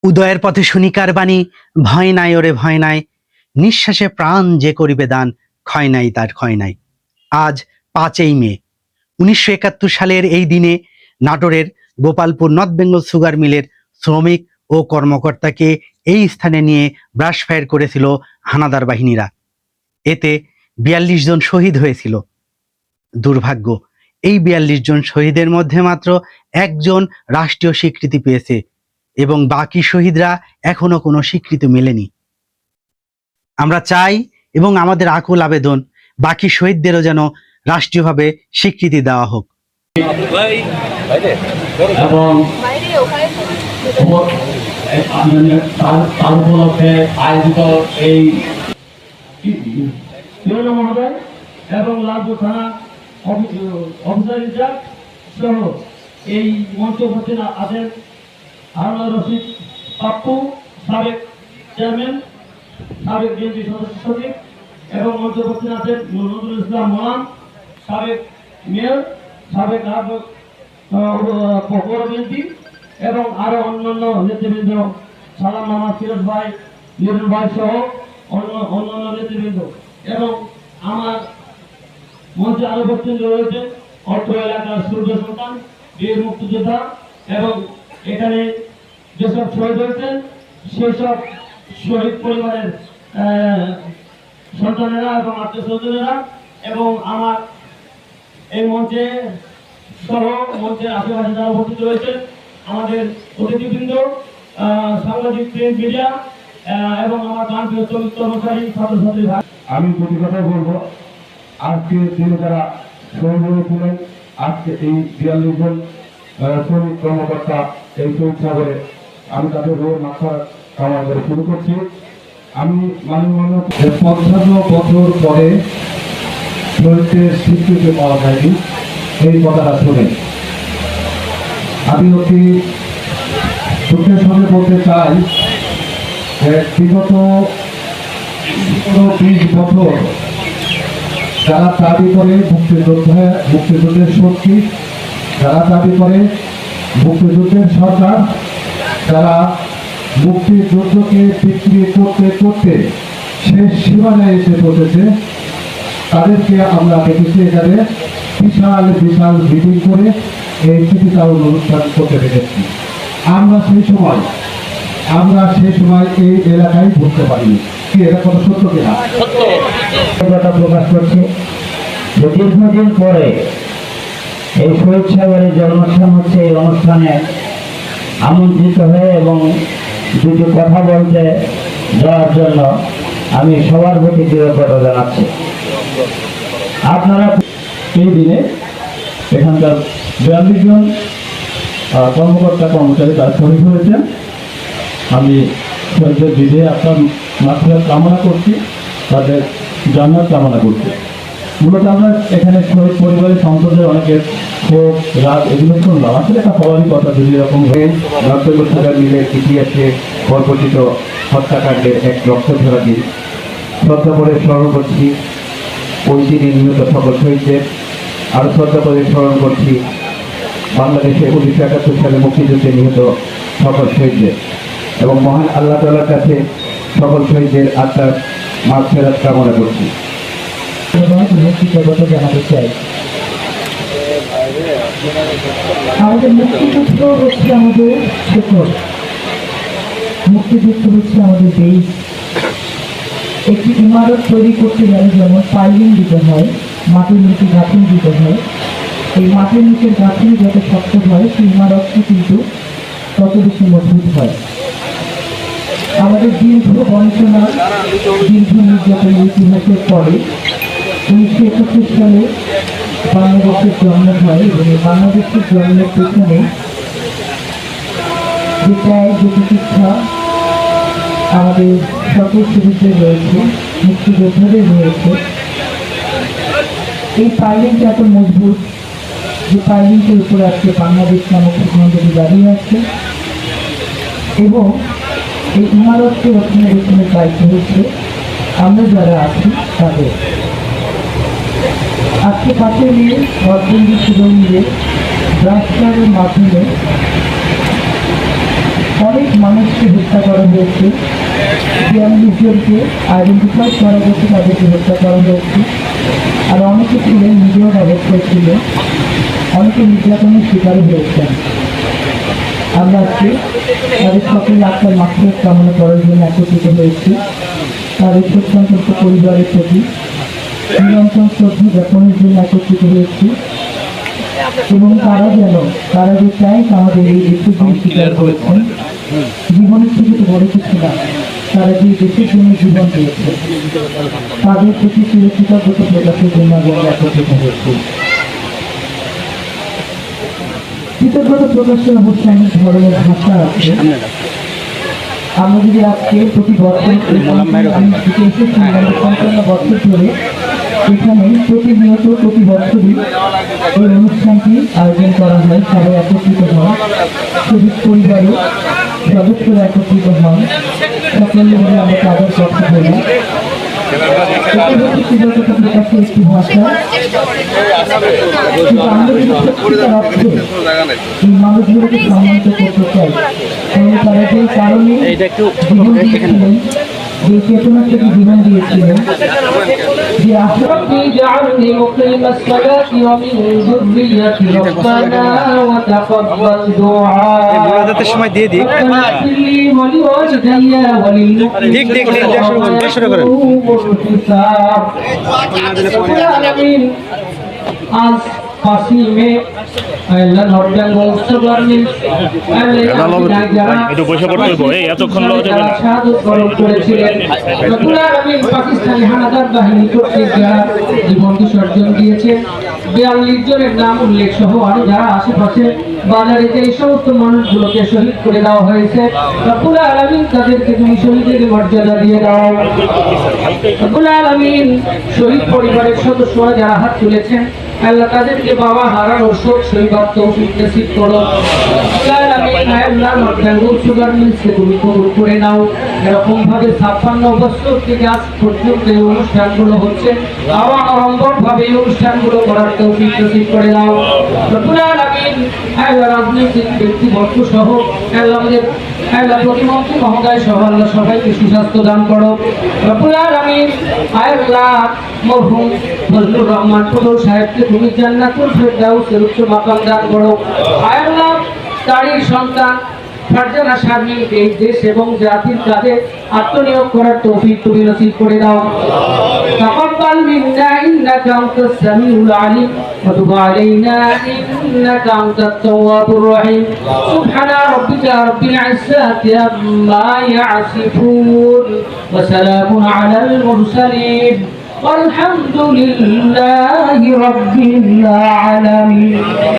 উদয়ের পথে শুনিকার বাণী, ভয় নাই ওরে ভয় নাই, নিঃশ্বাসে প্রাণ যে করিবে দান, ক্ষয় নাই তার ক্ষয় নাই। আজ 5ই মে 1971 সালের এই দিনে নাটোরের গোপালপুর নর্থ বেঙ্গল সুগার মিলের শ্রমিক ও কর্মকর্তাকে এই স্থানে নিয়ে ব্রাশ ফায়ার করেছিল হানাদার বাহিনীরা। এতে 42 জন শহীদ হয়েছিল। দুর্ভাগ্য, এই 42 জন শহীদের মধ্যে মাত্র একজন রাষ্ট্রীয় স্বীকৃতি পেয়েছে এবং বাকি শহীদরা এখনো কোনো স্বীকৃতি মেলেনি। আমরা চাই এবং আমাদের আকুল আবেদন, বাকি শহীদদেরও যেন রাষ্ট্রীয়ভাবে স্বীকৃতি দেওয়া হোক। এবং তার উপলক্ষে আয়োজিত এই মহোদয় এবং লালপুর থানা অফিসার ইনচার্জ সহ এই মঞ্চে উপস্থিত আছেন হারুন রশিদ পাপ্পু, সাবেক চেয়ারম্যান, সাবেক বিএনপি সদস্য সচিব, এবং মঞ্চে উপস্থিত আছেন নজরুল ইসলাম মোলান, সাবেক মেয়র, সাবেক পৌর বিএনপি, এবং আরো অন্যান্য নেতৃবৃন্দ, সালাম মামা, ফিরোজ ভাই, লিটন ভাই সহ অন্যান্য নেতৃবৃন্দ। এবং আমার মঞ্চে আরো উপস্থিত রয়েছে অত্র এলাকার সূর্য সন্তান, বীর মুক্তিযোদ্ধা, এবং এখানে যেসব শহীদ হয়েছেন সেসব শহীদ পরিবারের সন্তানেরা এবং আত্মীয় স্বজনেরা, এবং আমার এই মঞ্চে সহ মঞ্চের আশেপাশে যারা উপস্থিত রয়েছেন আমাদের অতিথিবৃন্দ, সাংবাদিক, প্রিন্ট মিডিয়া, এবং আমার প্রান্তীয় শ্রমিক কর্মচারী, ছাত্রছাত্রী ভাই। আমি দুটি কথা বলবো। আজকে দিনে যারা শহীদ হয়েছিলেন, আজকে এই 42 জন শ্রমিক কর্মকর্তা এই শহীদ সাগরে, আমি তাদের রোড মাথা কামনা করে শুরু করছি। আমি মাননীয় 55 বছর পরে শহীদদের স্বীকৃতি পাওয়া যায়নি, এই কথাটা শুনে আমি অতি দুঃখের সঙ্গে বলতে চাই যে বিগত 20 বছর যারা দাবি করে মুক্তিযুদ্ধের শক্তি, যারা দাবি করে মুক্তিযুদ্ধের সরকার, যারা মুক্তিযুদ্ধকে বিক্রি করতে করতে শেষ সীমানায় এসে পড়েছে, তাদেরকে আমরা দেখেছি এখানে বিশাল বিশাল মিটিং করে এই স্মৃতিচারণ অনুষ্ঠান করতে পেরেছি। আমরা সেই সময় এই এলাকায় বুঝতে পারিনি কি এটা কোনো সত্য কিনা প্রকাশ করছি যে দীর্ঘদিন পরে এই শহীদ সাগরের যে অনুষ্ঠান হচ্ছে, এই অনুষ্ঠানে আমন্ত্রিত হয়ে এবং দুটি কথা বলতে যাওয়ার জন্য আমি সবার প্রতি কৃতজ্ঞতা জানাচ্ছি। আপনারা এই দিনে এখানকার 42 জন কর্মকর্তা কর্মচারী তারা শহীদ হয়েছেন। আমি শহীদদের বিদে আপনার মাফিয়াত কামনা করছি, তাদের জান্নাত কামনা করছি। মূলত আমরা এখানে শহীদ পরিবারের সন্তানদের অনেকের ক্ষোভ, রাগ এগুলো শুনলাম। আসলে একটা হওয়ারই কথা, যদি এরকম হয়ে নর্থ বেঙ্গল সুগার মিলের ইতিহাসে পরিবর্তিত হত্যাকাণ্ডের এক রক্তঝরা দিন শ্রদ্ধা করে স্মরণ করছি ওই দিনে নিহত সকল শহীদদের। আরও শ্রদ্ধা করে স্মরণ করছি বাংলাদেশে 1971 সালে মুক্তিযুদ্ধে নিহত সকল শহীদদের, এবং মহান আল্লাহ তাআলার কাছে সকল শহীদদের আত্মার মাগফিরাত কামনা করছি। কৃতজ্ঞতা জানাতে চাই। আমাদের মুক্তিযুদ্ধ হচ্ছে আমাদের শেকড়, মুক্তিযুদ্ধ হচ্ছে আমাদের দেশ। একটি ইমারত তৈরি করতে গেলে যেমন পাইলিং দিতে হয়, মাটির নিচে গাঁথনি দিতে হয়, এই মাটির নিচের গাঁথনি যত শক্ত হয় সেই ইমারতটি কিন্তু তত বেশি মজবুত হয়। আমাদের দীর্ঘ বঞ্চনা, দীর্ঘ নির্যাতনের ইতিহাসের পরে 1971 সালে বাংলাদেশের জন্ম হয়, এবং এই বাংলাদেশের জন্মের পেছনে যে ত্যাগ, যে চিকিৎসা আমাদের সকল শহীদদের রয়েছে, মুক্তিযোদ্ধাদের রয়েছে। এই পাইলিংটা এত মজবুত যে পাইলিংটার উপরে আজকে বাংলাদেশ নামক ভূখণ্ডটি দাঁড়িয়ে আছে, এবং এই ইমারতকে রক্ষণাবেক্ষণের দায়িত্ব হচ্ছে আমরা যারা আছি তাদের। আজকে 5ই মে নর্থ বেঙ্গল সুগার মিলে ব্রাশ ফায়ারের মাধ্যমে অনেক মানুষকে হত্যা করা হয়েছে, 42 জনকে আইডেন্টিফাই করা গেছে, তাদেরকে হত্যা করা হয়েছে। আর অনেকে ছিলেন নিজেও অবস্থায় ছিল, অনেকে নির্যাতনের শিকার হয়েছেন। আমরা আজকে তাদের সকল আত্মার মাত্রা কামনা করার জন্য একত্রিত হয়েছি। তাদের সত্যন্ত পরিবারের প্রতি নিরন্তর শ্রদ্ধা জ্ঞাপনের জন্য একত্রিত হয়েছি, এবং তারা যে চাই আমাদের এই দেশের জন্য স্বীকার করেছেন, জীবনের থেকে তো বড় কিছু না, তারা যে দেশের জন্য জীবন দিয়েছে, তাদের প্রতি কৃতজ্ঞতা প্রকাশের জন্য আমরা একত্রিত হয়েছি। কৃতজ্ঞতা প্রকাশের অবশ্যই অনেক ধরনের ভাষা আছে। আমরা যদি আজকে প্রতি বছর আমি থেকে এসেছি 55 বছর ধরে এখানে প্রতিনিয়ত প্রতি বছরই এই অনুষ্ঠানটি আয়োজন করা হয়, সবাই একত্রিত হন, শহীদ পরিবারের সদস্যরা একত্রিত হন, সকলে মিলে আমরা তাদের কথা বলি। কৃতজ্ঞতা প্রকাশের একটি ভাষা, কিন্তু আমরা যদি সত্যিকার অর্থে এই মানুষগুলোকে সম্মানিত করতে চাই, তাহলে তারা যে কারণে জীবন দিয়েছিলেন, যে চেতনা থেকে জীবন দিয়েছিলেন, যে আশা اجعلني مقيم الصلاة ومن ذريتي ربنا وتقبل دعاء মুনাজাতের সময় দিয়ে দিই। ربنا اغفر لي ولوالدي وللمؤمنين ঠিক ঠিক ঠিক, দিয়ে শুরু করেন। الحساب رب العالمين আজ 5 মে আল্লাহ নর্থ বেঙ্গল সুগার মিলস একটু পয়সা করতে হইব, এই এতক্ষণ লওয়া যাবে না। শাহাদাত বরণ করেছিলেন। রব্বুল আলামিন পাকিস্তানি হানাদার বাহিনী কর্তৃক যারা জীবন বিসর্জন দিয়েছে, 42 জনের নাম উল্লেখ সহ আরো যারা আশেপাশে বাজারে যে এই সমস্ত মানুষগুলোকে শহীদ করে দেওয়া হয়েছে, রব্বুল আলামিন তাদেরকে তুমি শহীদের মর্যাদা দিয়ে দাও। রব্বুল আলামিন শহীদ পরিবারের সদস্যরা যারা হাত তুলেছেন, আল্লাহ তাদেরকে বাবা হারানোর শোক সইবার তৌফিক নসিব করো। আল্লাহ নর্থ বেঙ্গল সুগার মিলসকে তুমি কবুল করে নাও। এরকম ভাবে 56 বছর থেকে আজ পর্যন্ত এই অনুষ্ঠানগুলো হচ্ছে, আবার অরম্বর ভাবে এই অনুষ্ঠানগুলো করার তৌফিক নসিব করে নাও। রব্বুল আলামিন আল্লাহ রাজনৈতিক ব্যক্তিবর্গ সহ আল্লাহ আমাদের আল্লাহ প্রতিমন্ত্রী মহোদয় সহ আল্লাহ সবাইকে সুস্বাস্থ্য দান করো। রব্বুল আলামিন আল্লাহ মরহুম ফজলুর রহমান পুতুল সাহেবকে তুমি জান্নাতুল ফেরদাউসের উচ্চ মাকাম দান করো। আল্লাহ তারই সন্তান ফারজানা শারমিনকে এই দেশ এবং জাতির কাজে আত্মনিয়োগ করার তৌফিক তুমি নসিব করে দাও। তাকাব্বাল মিন্না ইন্নাকা আনতাস সামিউল আলিম ওয়া তুব আলাইনা ইন্নাকা আনতাত তাওয়াবুর রহিম। সুবহানা রাব্বিকা রাব্বিল ইজ্জাতি আম্মা ইয়াসিফুন ওয়া সালামুন আলাল মুরসালিন والحمد لله رب العالمين।